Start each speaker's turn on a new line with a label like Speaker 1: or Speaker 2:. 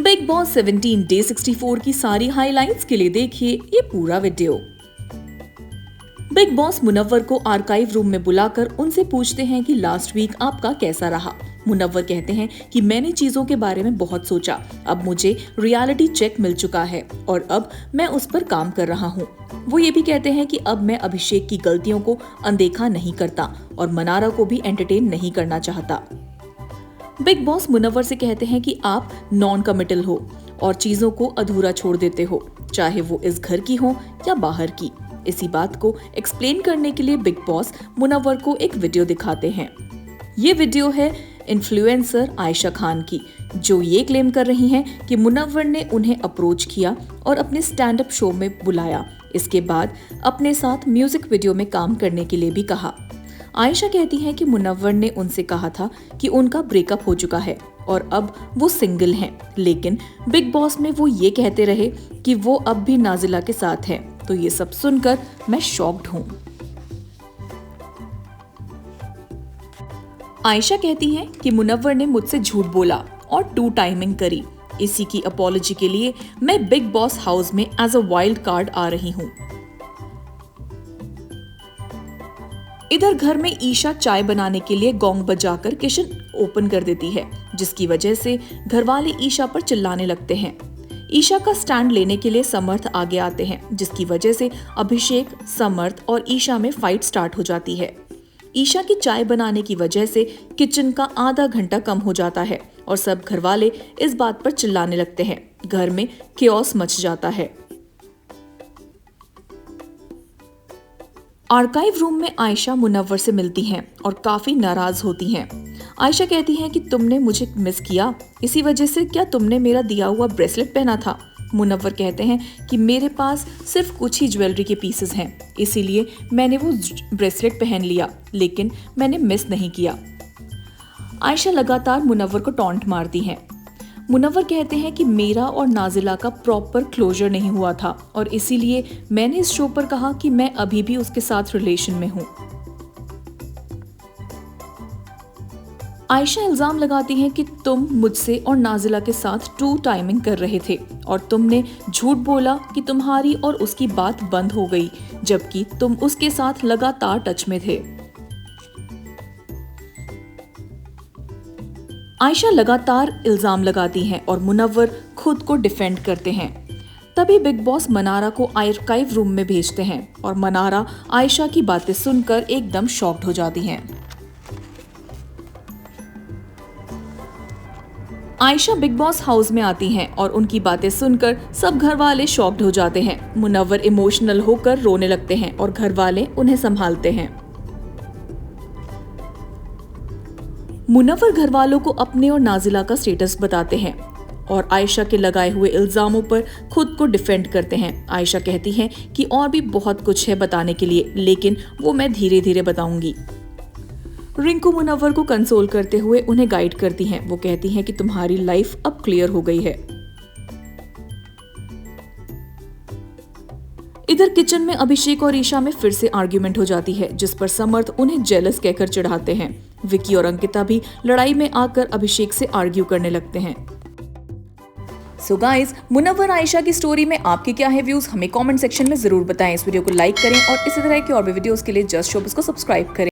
Speaker 1: Big boss 17 day 64 की सारी highlights के लिए देखिए ये पूरा वीडियो। बिग बॉस मुनव्वर को आर्काइव रूम में बुलाकर उनसे पूछते हैं कि लास्ट वीक आपका कैसा रहा। मुनव्वर कहते हैं कि मैंने चीजों के बारे में बहुत सोचा, अब मुझे रियलिटी चेक मिल चुका है और अब मैं उस पर काम कर रहा हूँ। वो ये भी कहते हैं कि अब मैं अभिषेक की गलतियों को अनदेखा नहीं करता और मनारा को भी एंटरटेन नहीं करना चाहता। बिग बॉस मुनव्वर से कहते हैं कि आप नॉन कमिटल हो और चीजों को अधूरा छोड़ देते हो, चाहे वो इस घर की हो या बाहर की। इसी बात को एक्सप्लेन करने के लिए बिग बॉस मुनव्वर को एक वीडियो दिखाते हैं। ये वीडियो है इन्फ्लुएंसर आयशा खान की, जो ये क्लेम कर रही हैं कि मुनव्वर ने उन्हें अप्रोच किया और अपने स्टैंड अप शो में बुलाया। इसके बाद अपने साथ म्यूजिक वीडियो में काम करने के लिए भी कहा। आयशा कहती हैं कि मुनव्वर ने उनसे कहा था कि उनका ब्रेकअप हो चुका है और अब वो सिंगल हैं, लेकिन बिग बॉस में वो ये कहते रहे कि वो अब भी नाजिला के साथ हैं। तो ये सब सुनकर मैं शॉक्ड हूँ। आयशा कहती हैं कि मुनव्वर ने मुझसे झूठ बोला और टू टाइमिंग करी। इसी की अपॉलॉजी के लिए मैं बिग बॉस हाउस में एज अ वाइल्ड कार्ड आ रही हूँ। इधर घर में ईशा चाय बनाने के लिए गोंग बजाकर किचन ओपन कर देती है, जिसकी वजह से घरवाले ईशा पर चिल्लाने लगते हैं। ईशा का स्टैंड लेने के लिए समर्थ आगे आते हैं, जिसकी वजह से अभिषेक, समर्थ और ईशा में फाइट स्टार्ट हो जाती है। ईशा की चाय बनाने की वजह से किचन का आधा घंटा कम हो जाता है और सब घरवाले इस बात पर चिल्लाने लगते हैं। घर में केओस मच जाता है। आर्काइव रूम में आयशा मुनव्वर से मिलती हैं और काफी नाराज होती हैं। आयशा कहती हैं कि तुमने मुझे मिस किया, इसी वजह से क्या तुमने मेरा दिया हुआ ब्रेसलेट पहना था। मुनव्वर कहते हैं कि मेरे पास सिर्फ कुछ ही ज्वेलरी के पीसेस हैं, इसीलिए मैंने वो ब्रेसलेट पहन लिया, लेकिन मैंने मिस नहीं किया। आयशा लगातार मुनव्वर को टॉन्ट मारती हैं। मुनव्वर कहते हैं कि मेरा और नाजिला का प्रॉपर क्लोजर नहीं हुआ था और इसीलिए मैंने इस शो पर कहा कि मैं अभी भी उसके साथ रिलेशन में हूँ। आयशा इल्जाम लगाती हैं कि तुम मुझसे और नाजिला के साथ टू टाइमिंग कर रहे थे और तुमने झूठ बोला कि तुम्हारी और उसकी बात बंद हो गई, जबकि तुम उसके साथ लगातार टच में थे। आयशा लगातार इल्जाम लगाती हैं और मुनव्वर खुद को डिफेंड करते हैं। तभी बिग बॉस मनारा को आर्काइव रूम में भेजते हैं और मनारा आयशा की बातें सुनकर एकदम शॉक्ड हो जाती हैं। आयशा बिग बॉस हाउस में आती हैं और उनकी बातें सुनकर सब घर वाले शॉक्ड हो जाते हैं। मुनव्वर इमोशनल होकर रोने लगते हैं और घर वाले उन्हें संभालते हैं। मुनव्वर घर वालों को अपने और नाजिला का स्टेटस बताते हैं और आयशा के लगाए हुए इल्जामों पर खुद को डिफेंड करते हैं। आयशा कहती हैं कि और भी बहुत कुछ है बताने के लिए, लेकिन वो मैं धीरे धीरे बताऊंगी। रिंकू मुनव्वर को कंसोल करते हुए उन्हें गाइड करती हैं। वो कहती हैं कि तुम्हारी लाइफ अब क्लियर हो गई है। इधर किचन में अभिषेक और ईशा में फिर से आर्ग्यूमेंट हो जाती है, जिस पर समर्थ उन्हें जेलस कहकर चिढ़ाते हैं। विकी और अंकिता भी लड़ाई में आकर अभिषेक से आर्ग्यू करने लगते हैं। सो गाइस, मुनव्वर आयशा की स्टोरी में आपके क्या है व्यूज, हमें कमेंट सेक्शन में जरूर बताएं। इस वीडियो को लाइक करें और इसी तरह के और भी वीडियोस के लिए जस्ट शोबिस को सब्सक्राइब करें।